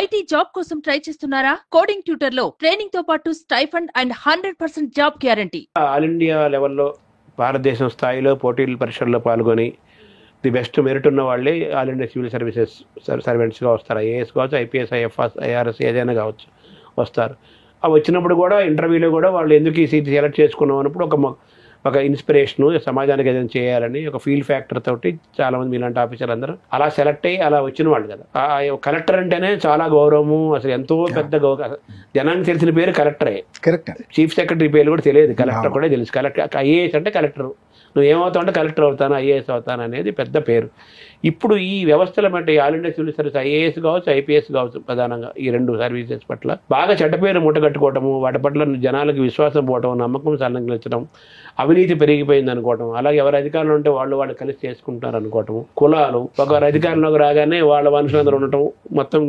IT job కోసం try చేస్తున్నారా? Coding tutor లో ట్రైనింగ్ తో పాటు stipend and 100% job guarantee. All India లెవెల్లో భారతదేశం స్థాయిలో పోటీల పరీక్షల్లో పాల్గొని ది బెస్ట్ మెరిట్ ఉన్న వాళ్ళే ఆల్ ఇండియా సివిల్ సర్వీసెస్ సర్వెంట్స్గా వస్తారు. ఐఏఎస్ కావచ్చు, ఐపీఎస్, ఐఎఫ్ఎస్, ఐఆర్ఎస్ ఏదైనా కావచ్చు వస్తారు. అవి వచ్చినప్పుడు కూడా ఇంటర్వ్యూలో కూడా వాళ్ళు ఎందుకు ఈ సీట్ సెలెక్ట్ చేసుకున్నాం అన్నప్పుడు ఒక ఇన్స్పిరేషను, సమాజానికి ఏదైనా చేయాలని ఒక ఫీల్ ఫ్యాక్టర్ తోటి చాలామంది మీలాంటి ఆఫీసర్లు అందరూ అలా సెలెక్ట్ అయ్యి అలా వచ్చిన వాళ్ళు కదా. కలెక్టర్ అంటేనే చాలా గౌరవము, అసలు ఎంతో పెద్ద జనానికి తెలిసిన పేరు కలెక్టరే. కరెక్ట్. చీఫ్ సెక్రటరీ పేరు కూడా తెలియదు, కలెక్టర్ కూడా తెలుసు. కలెక్టర్ ఐఏఎస్ అంటే కలెక్టర్, నువ్వు ఏమవుతావు అంటే కలెక్టర్ అవుతాను, ఐఏఎస్ అవుతాను అనేది పెద్ద పేరు. ఇప్పుడు ఈ వ్యవస్థల బట్టి all India civil service IAS కావచ్చు, ఐపీఎస్ కావచ్చు, ప్రధానంగా ఈ రెండు సర్వీసెస్ పట్ల బాగా చెడ్డ పేరు ముట్టగట్టుకోవటము, వాటి పట్ల జనాలకు విశ్వాసం పోవటం, నమ్మకం సన్నగిలించడం, అవినీతి పెరిగిపోయింది అనుకోవటం, అలాగే ఎవరు అధికారులు ఉంటే వాళ్ళు కలిసి చేసుకుంటున్నారు అనుకోవటం, కులాలు ఒకరు అధికారంలోకి రాగానే వాళ్ళ మనుషులందరూ ఉండటం, మొత్తం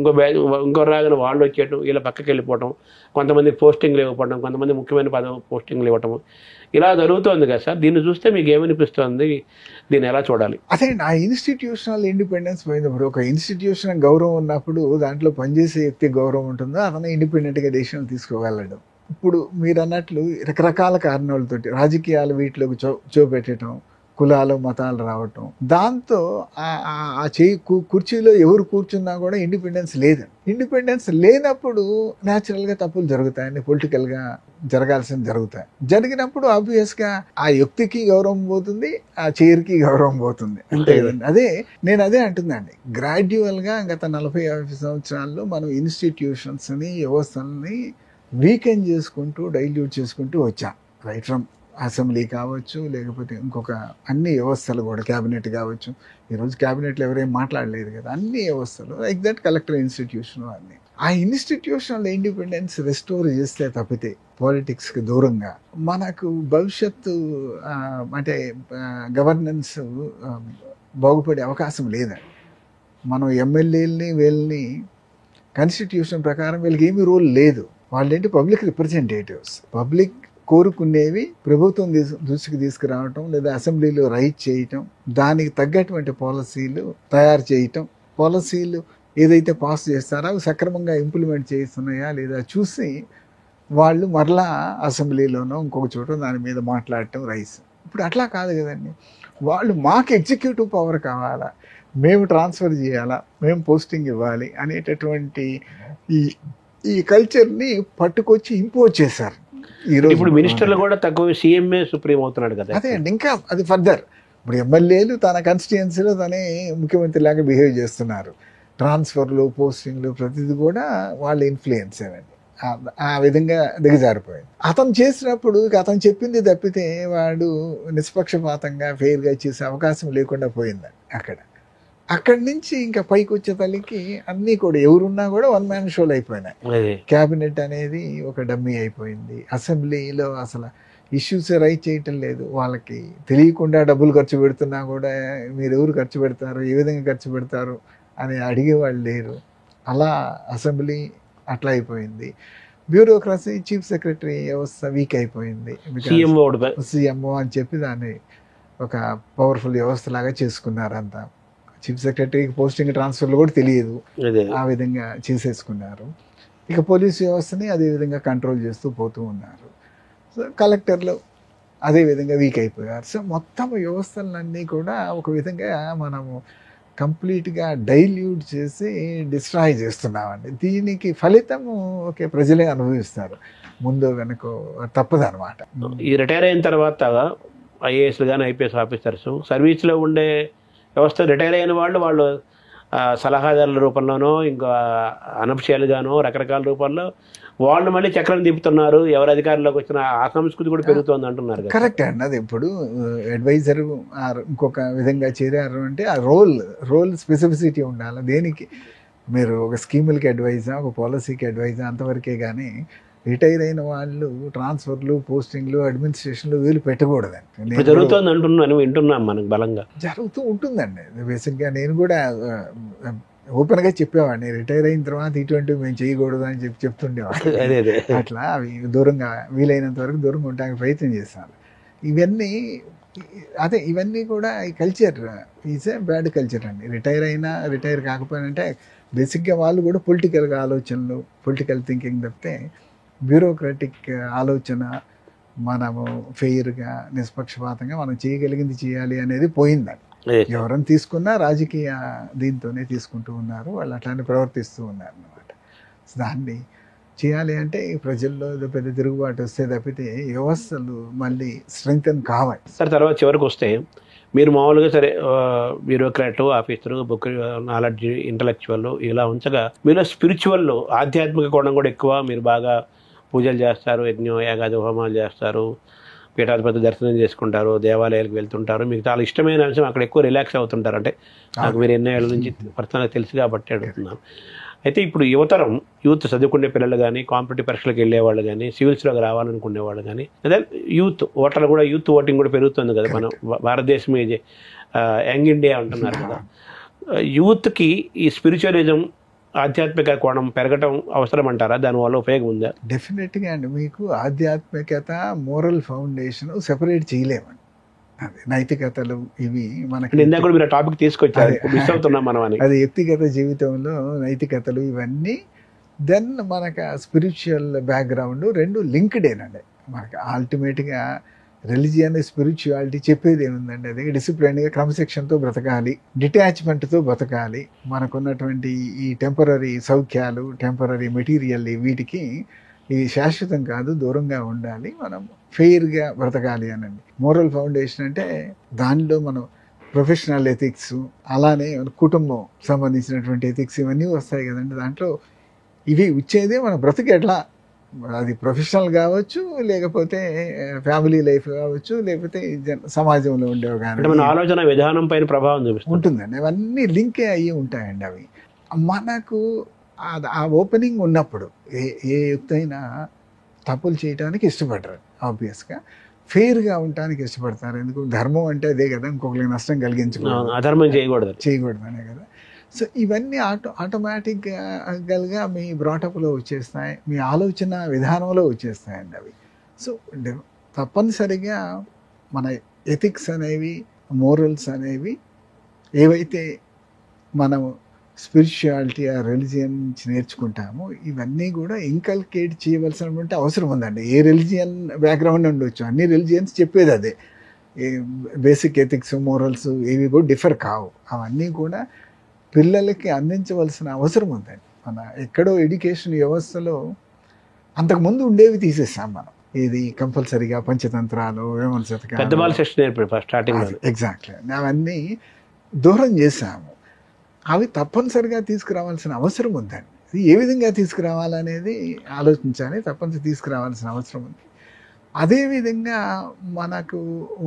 ఇంకో రాగానే వాళ్ళు వచ్చేయటం, వీళ్ళ పక్కకి వెళ్ళిపోవటం, కొంతమంది పోస్టింగ్లు ఇవ్వకపోవడం, కొంతమంది ముఖ్యమైన పోస్టింగ్లు ఇవ్వటం, ఇలా జరుగుతోంది కదా సార్. దీన్ని చూస్తే మీకు ఏమనిపిస్తుంది? దీన్ని ఎలా చూడాలి? అదే ఆ ఇన్స్టిట్యూషనల్ ఇండిపెండెన్స్ పోయినప్పుడు, ఒక ఇన్స్టిట్యూషన్ గౌరవం ఉన్నప్పుడు దాంట్లో పనిచేసే వ్యక్తి గౌరవం ఉంటుందో అతను ఇండిపెండెంట్గా డెసిషన్ తీసుకోగలడు. ఇప్పుడు మీరు అన్నట్లు రకరకాల కారణాలతోటి రాజకీయాలు వీటిలోకి చూపెట్టడం, కులాలు మతాలు రావటం, దాంతో ఆ కుర్చీలో ఎవరు కూర్చున్నా కూడా ఇండిపెండెన్స్ లేదు. ఇండిపెండెన్స్ లేనప్పుడు న్యాచురల్గా తప్పులు జరుగుతాయండి, పొలిటికల్గా జరగాల్సింది జరుగుతాయి. జరిగినప్పుడు ఆబ్వియస్గా ఆ వ్యక్తికి గౌరవం పోతుంది, ఆ చైర్కి గౌరవం పోతుంది, అంతే కదండి. నేను అదే అంటుందండి. గ్రాడ్యువల్గా గత 40-50 సంవత్సరాల్లో మనం ఇన్స్టిట్యూషన్స్ని, వ్యవస్థల్ని వీకెండ్ చేసుకుంటూ డైల్యూట్ చేసుకుంటూ వచ్చాం. రైట్ ఫ్రమ్ అసెంబ్లీ కావచ్చు, లేకపోతే ఇంకొక అన్ని వ్యవస్థలు కూడా, క్యాబినెట్ కావచ్చు. ఈరోజు క్యాబినెట్లో ఎవరేం మాట్లాడలేదు కదా, అన్ని వ్యవస్థలు లైక్ దట్, కలెక్టర్ ఇన్స్టిట్యూషన్ అన్నీ. ఆ ఇన్స్టిట్యూషనల్ ఇండిపెండెన్స్ రెస్టోర్ చేస్తే తప్పితే పాలిటిక్స్కి దూరంగా మనకు భవిష్యత్తు అంటే గవర్నెన్స్ బాగుపడే అవకాశం లేదండి. మనం ఎమ్మెల్యేలని వీళ్ళని కాన్స్టిట్యూషన్ ప్రకారం వీళ్ళకి ఏమీ రోల్ లేదు. వాళ్ళేంటి పబ్లిక్ రిప్రజెంటేటివ్స్. పబ్లిక్ కోరుకునేవి ప్రభుత్వం దృష్టికి తీసుకురావటం, లేదా అసెంబ్లీలో రైట్ చేయటం, దానికి తగ్గటువంటి పాలసీలు తయారు చేయటం, పాలసీలు ఏదైతే పాస్ చేస్తారో అవి సక్రమంగా ఇంప్లిమెంట్ చేస్తున్నాయా లేదా చూసి వాళ్ళు మరలా అసెంబ్లీలోనో ఇంకొక చోట దాని మీద మాట్లాడటం రైస్. ఇప్పుడు అట్లా కాదు కదండి. వాళ్ళు మాకు ఎగ్జిక్యూటివ్ పవర్ కావాలా, మేము ట్రాన్స్ఫర్ చేయాలా, మేము పోస్టింగ్ ఇవ్వాలి అనేటటువంటి ఈ కల్చర్ని పట్టుకొచ్చి ఇంపోజ్ చేశారు. ఇప్పుడు మినిస్టర్లు కూడా తక్కువ, సీఎంఏ సుప్రీం అవుతున్నాడు కదా. అదే అండి, ఇంకా అది ఫర్దర్. ఇప్పుడు ఎమ్మెల్యేలు తన కాన్స్టిట్యుయెన్సీలో తనే ముఖ్యమంత్రి లాగా బిహేవ్ చేస్తున్నారు. ట్రాన్స్ఫర్లు, పోస్టింగ్లు ప్రతిదీ కూడా వాళ్ళ ఇన్ఫ్లుయెన్స్ అండి. ఆ విధంగా దిగజారిపోయింది. అతను చేసినప్పుడు అతను చెప్పింది తప్పితే వాడు నిష్పక్షపాతంగా ఫెయిర్గా చేసే అవకాశం లేకుండా పోయిందండి. అక్కడి నుంచి ఇంకా పైకి వచ్చే తల్లికి అన్నీ కూడా ఎవరున్నా కూడా వన్ మ్యాన్ షోలు అయిపోయినాయి. క్యాబినెట్ అనేది ఒక డమ్మీ అయిపోయింది. అసెంబ్లీలో అసలు ఇష్యూస్ రైట్ చేయటం లేదు. వాళ్ళకి తెలియకుండా డబ్బులు ఖర్చు పెడుతున్నా కూడా మీరు ఎవరు ఖర్చు పెడతారు, ఏ విధంగా ఖర్చు పెడతారు అని అడిగేవాళ్ళు లేరు. అలా అసెంబ్లీ అట్లా అయిపోయింది. బ్యూరోక్రసీ, చీఫ్ సెక్రటరీ వ్యవస్థ వీక్ అయిపోయింది. సీఎంఓ అని చెప్పి దాన్ని ఒక పవర్ఫుల్ వ్యవస్థ లాగా చేసుకున్నారు అంతా. చీఫ్ సెక్రటరీకి పోస్టింగ్ ట్రాన్స్ఫర్లు కూడా తెలియదు, ఆ విధంగా చేసేసుకున్నారు. ఇక పోలీసు వ్యవస్థని అదే విధంగా కంట్రోల్ చేస్తూ పోతూ ఉన్నారు. సో కలెక్టర్లు అదే విధంగా వీక్ అయిపోయారు. సో మొత్తం వ్యవస్థలన్నీ కూడా ఒక విధంగా మనము కంప్లీట్గా డైల్యూట్ చేసి డిస్ట్రాయ్ చేస్తున్నామండి. దీనికి ఫలితము ఓకే ప్రజలే అనుభవిస్తారు, ముందు వెనక తప్పదనమాట. ఈ రిటైర్ అయిన తర్వాత ఐఏఎస్లు కానీ ఐపీఎస్ ఆఫీసర్స్ సర్వీస్లో ఉండే వ్యవస్థ రిటైర్ అయిన వాళ్ళు సలహాదారుల రూపంలోనో, ఇంకా అనఫిషియల్గానో, రకరకాల రూపాల్లో వాళ్ళు మళ్ళీ చక్రం తిప్పుతున్నారు. ఎవరు అధికారంలోకి వచ్చినా ఆ సంస్కృతి కూడా పెరుగుతుంది అంటున్నారు. కరెక్ట్ అండి. అది ఇప్పుడు అడ్వైజర్ ఇంకొక విధంగా చేరారు అంటే ఆ రోల్ స్పెసిఫిసిటీ ఉండాలి. దేనికి మీరు ఒక స్కీములకి అడ్వైజా, ఒక పాలసీకి అడ్వైజా అంతవరకే. కానీ రిటైర్ అయిన వాళ్ళు ట్రాన్స్ఫర్లు, పోస్టింగ్లు, అడ్మినిస్ట్రేషన్లు వీళ్ళు పెట్టకూడదండి. జరుగుతుంది అంటున్నాను, వింటున్నాం, మనకు బలంగా జరుగుతూ ఉంటుందండి. బేసిక్గా నేను కూడా ఓపెన్గా చెప్పేవాడిని, రిటైర్ అయిన తర్వాత ఇటువంటివి మేము చేయకూడదు అని చెప్తుండేవాడిని. అట్లా అవి దూరంగా వీలైనంత వరకు దూరంగా ఉండడానికి ప్రయత్నం చేస్తాను. ఇవన్నీ కూడా ఈ culture is a bad culture అండి. రిటైర్ అయినా రిటైర్ కాకపోయినా అంటే బేసిక్గా వాళ్ళు కూడా పొలిటికల్గా ఆలోచనలు, పొలిటికల్ థింకింగ్ తప్పితే బ్యూరోక్రాటిక్ ఆలోచన, మనము ఫెయిర్గా నిష్పక్షపాతంగా మనం చేయగలిగింది చేయాలి అనేది పోయిందని. ఎవరైనా తీసుకున్నా రాజకీయ దీంతోనే తీసుకుంటూ ఉన్నారు, వాళ్ళు అట్లానే ప్రవర్తిస్తూ ఉన్నారు అన్నమాట. దాన్ని చేయాలి అంటే ప్రజల్లో ఏదో పెద్ద తిరుగుబాటు వస్తే తప్పితే వ్యవస్థలు మళ్ళీ స్ట్రెంగ్తన్ కావాలి. సార్ తర్వాత చివరికి వస్తే మీరు మామూలుగా సరే bureaucrat, officer, book knowledge, intellectual ఇలా ఉంచగా మీలో స్పిరిచువల్ ఆధ్యాత్మిక కోణం కూడా ఎక్కువ. మీరు బాగా పూజలు చేస్తారు, యజ్ఞం యాగాది హోమాలు చేస్తారు, పీఠాధిపతి దర్శనం చేసుకుంటారు, దేవాలయాలకు వెళ్తుంటారు. మీకు చాలా ఇష్టమైన అంశం అక్కడ ఎక్కువ రిలాక్స్ అవుతుంటారు. అంటే నాకు మీరు ఎన్నో ఏళ్ళ నుంచి పర్సనల్గా తెలుసు కాబట్టి అడుగుతున్నాను. అయితే ఇప్పుడు యువతరం, యూత్ చదువుకునే పిల్లలు కానీ, కాంపిటేటివ్ పరీక్షలకు వెళ్ళేవాళ్ళు కానీ, సివిల్స్లోకి రావాలనుకునే వాళ్ళు కానీ, అదే యూత్ ఓటర్లు కూడా, యూత్ ఓటింగ్ కూడా పెరుగుతుంది కదా. మన భారతదేశం ఇది యంగ్ ఇండియా అంటున్నారు కదా. యూత్కి ఈ స్పిరిచువలిజం, ఆధ్యాత్మిక కోణం పెరగటం అవసరం అంటారా? దానివల్ల ఉపయోగం ఉందా? డెఫినెట్గా అండి. మీకు ఆధ్యాత్మికత, మోరల్ ఫౌండేషన్ సెపరేట్ చేయలేమండి. అది నైతికతలు ఇవి మనకి ఇందాక కూడా మీరు టాపిక్ తీసుకొచ్చారు, మిస్ అవుతున్నాం మనం అని. అది వ్యక్తిగత జీవితంలో నైతికతలు ఇవన్నీ, దెన్ మనకు స్పిరిచువల్ బ్యాక్గ్రౌండ్ రెండు లింక్డేనండి. మనకి అల్టిమేట్గా రిలీజియన్, స్పిరిచువాలిటీ చెప్పేది ఏముందండి, అది డిసిప్లైన్గా క్రమశిక్షణతో బ్రతకాలి, డిటాచ్మెంట్తో బ్రతకాలి, మనకున్నటువంటి ఈ టెంపరీ సౌఖ్యాలు, టెంపరీ మెటీరియల్ వీటికి ఇవి శాశ్వతం కాదు, దూరంగా ఉండాలి, మనం ఫెయిర్గా బ్రతకాలి అనండి. మోరల్ ఫౌండేషన్ అంటే దానిలో మనం ప్రొఫెషనల్ ఎథిక్స్, అలానే కుటుంబం సంబంధించినటువంటి ఎథిక్స్ ఇవన్నీ వస్తాయి కదండి. దాంట్లో ఇవి వచ్చేదే మన బ్రతుకు ఎట్లా, అది ప్రొఫెషనల్ కావచ్చు, లేకపోతే ఫ్యామిలీ లైఫ్ కావచ్చు, లేకపోతే సమాజంలో ఉండేవి కానీ మన ఆలోచన విధానం పైన ప్రభావం చూపిస్తుంది ఉంటుందండి. అవన్నీ లింకే అయ్యి ఉంటాయండి. అవి మనకు ఆ ఓపెనింగ్ ఉన్నప్పుడు ఏ యుక్తైనా తప్పులు చేయడానికి ఇష్టపడరు, ఆబ్వియస్గా ఫెయిర్గా ఉండటానికి ఇష్టపడతారు. ఎందుకు, ధర్మం అంటే అదే కదా, ఇంకొకరికి నష్టం కలిగించకూడదు, అధర్మం చేయకూడదు అనే కదా. సో ఇవన్నీ ఆటోమేటిక్గా మీ బ్రాటప్లో వచ్చేస్తాయి, మీ ఆలోచన విధానంలో వచ్చేస్తాయండి అవి. సో తప్పనిసరిగా మన ఎథిక్స్ అనేవి, మోరల్స్ అనేవి ఏవైతే మనము స్పిరిచువాలిటీ, ఆ రిలీజియన్ నుంచి నేర్చుకుంటామో ఇవన్నీ కూడా ఇంకల్కేట్ చేయవలసినటువంటి అవసరం ఉందండి. ఏ రిలీజియన్ బ్యాక్గ్రౌండ్ ఉండొచ్చు, అన్ని రిలీజియన్స్ చెప్పేది అదే. బేసిక్ ఎథిక్స్, మోరల్స్ ఇవి కూడా డిఫర్ కావు. అవన్నీ కూడా పిల్లలకి అందించవలసిన అవసరం ఉందండి. మన ఎక్కడో ఎడ్యుకేషన్ వ్యవస్థలో అంతకుముందు ఉండేవి తీసేసాం మనం. ఇది కంపల్సరీగా పంచతంత్రాలు, ఎగ్జాక్ట్లీ అవన్నీ దూరం చేసాము. అవి తప్పనిసరిగా తీసుకురావాల్సిన అవసరం ఉందండి. ఇది ఏ విధంగా తీసుకురావాలనేది ఆలోచించాలి, తప్పనిసరి తీసుకురావాల్సిన అవసరం ఉంది. అదేవిధంగా మనకు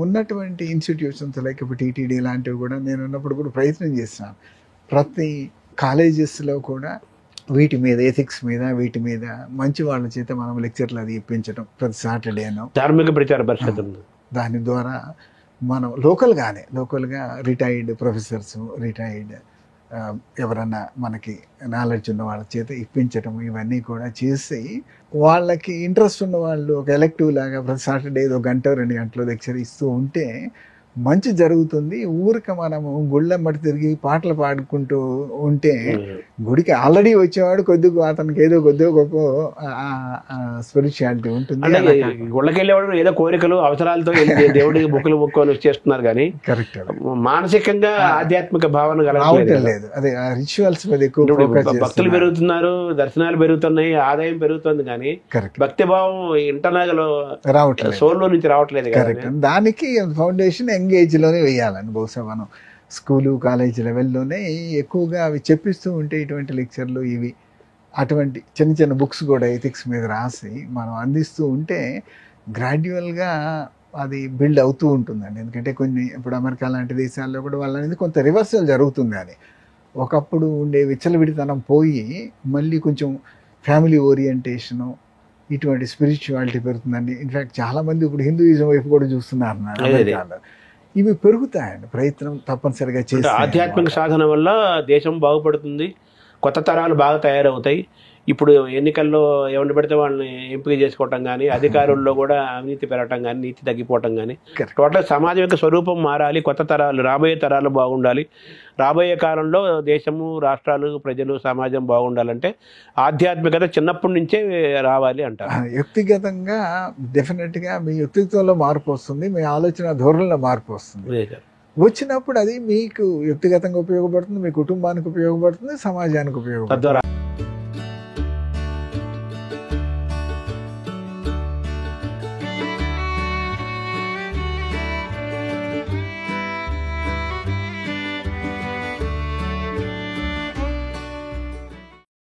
ఉన్నటువంటి ఇన్స్టిట్యూషన్స్ లైక్ ఇప్పుడు టీటీడీ లాంటివి కూడా నేను ఉన్నప్పుడు కూడా ప్రయత్నం చేస్తున్నాను. ప్రతి కాలేజెస్లో కూడా వీటి మీద, ఎథిక్స్ మీద, వీటి మీద మంచి వాళ్ళ చేత మనం లెక్చర్లు అది ఇప్పించడం ప్రతి సాటర్డేనో, ధార్మిక ప్రచార పరిషత్ దాని ద్వారా మనం లోకల్గా రిటైర్డ్ ప్రొఫెసర్స్, రిటైర్డ్ ఎవరన్నా మనకి నాలెడ్జ్ ఉన్న వాళ్ళ చేత ఇప్పించటం, ఇవన్నీ కూడా చేసి వాళ్ళకి ఇంట్రెస్ట్ ఉన్న వాళ్ళు ఒక ఎలెక్టివ్ లాగా ప్రతి సాటర్డే ఏదో 1-2 గంటలు లెక్చర్ ఇస్తూ ఉంటే మంచి జరుగుతుంది. ఊరికి మనము గుళ్ళెమ్మటి తిరిగి పాటలు పాడుకుంటూ ఉంటే గుడికి ఆల్రెడీ వచ్చేవాడు కొద్దిగా అతనికి ఏదో కొద్దిగా గొప్ప స్పిరిచువాలిటీ ఉంటుంది. గుళ్ళకి వెళ్ళేవాడు ఏదో కోరికలు, అవసరాలతో దేవుడికి బుక్కులు బుక్కొని వచ్చేస్తున్నారు కానీ కరెక్ట్ మానసికంగా ఆధ్యాత్మిక భావన కలగలేదు. అదే రిచువల్స్ మీద ఎక్కువ భక్తులు పెరుగుతున్నారు, దర్శనాలు పెరుగుతున్నాయి, ఆదాయం పెరుగుతుంది కానీ భక్తి భావం ఇంటర్నల్ రావట్లేదు, సోల్లో నుంచి రావట్లేదు. కరెక్ట్. దానికి ఫౌండేషన్ ఎంగేజ్లోనే వేయాలని, బహుశా మనం స్కూలు కాలేజ్ లెవెల్లోనే ఎక్కువగా అవి చెప్పిస్తూ ఉంటే ఇటువంటి లెక్చర్లు ఇవి, అటువంటి చిన్న చిన్న బుక్స్ కూడా ఎథిక్స్ మీద రాసి మనం అందిస్తూ ఉంటే గ్రాడ్యువల్గా అది బిల్డ్ అవుతూ ఉంటుందండి. ఎందుకంటే కొన్ని ఇప్పుడు అమెరికా లాంటి దేశాల్లో కూడా వాళ్ళనేది కొంత రివర్సల్ జరుగుతుంది. అది ఒకప్పుడు ఉండే విచ్చలవిడితనం పోయి మళ్ళీ కొంచెం ఫ్యామిలీ ఓరియంటేషను, ఇటువంటి స్పిరిచువాలిటీ పెరుగుతుందండి. ఇన్ఫ్యాక్ట్ చాలామంది ఇప్పుడు హిందూయిజం వైపు కూడా చూస్తున్నారు అమెరికాలో. ఇవి పెరుగుతాయండి, ప్రయత్నం తప్పనిసరిగా చేస్తే. ఆధ్యాత్మిక సాధన వల్ల దేశం బాగుపడుతుంది, కొత్త తరాలు బాగా తయారవుతాయి. ఇప్పుడు ఎన్నికల్లో ఎవరిని పెడితే వాళ్ళని ఎంపిక చేసుకోవటం కానీ, అధికారుల్లో కూడా అవినీతి పెరగటం కానీ, నీతి తగ్గిపోవటం కానీ, టోటల్ సమాజం యొక్క స్వరూపం మారాలి. కొత్త తరాలు, రాబోయే తరాలు బాగుండాలి. రాబోయే కాలంలో దేశము, రాష్ట్రాలు, ప్రజలు, సమాజం బాగుండాలంటే ఆధ్యాత్మికత చిన్నప్పటి నుంచే రావాలి అంటారు. వ్యక్తిగతంగా డెఫినెట్గా మీ వ్యక్తిత్వంలో మార్పు వస్తుంది, మీ ఆలోచన ధోరణిలో మార్పు వస్తుంది. వచ్చినప్పుడు అది మీకు వ్యక్తిగతంగా ఉపయోగపడుతుంది, మీ కుటుంబానికి ఉపయోగపడుతుంది, సమాజానికి ఉపయోగపడుతుంది. తద్వారా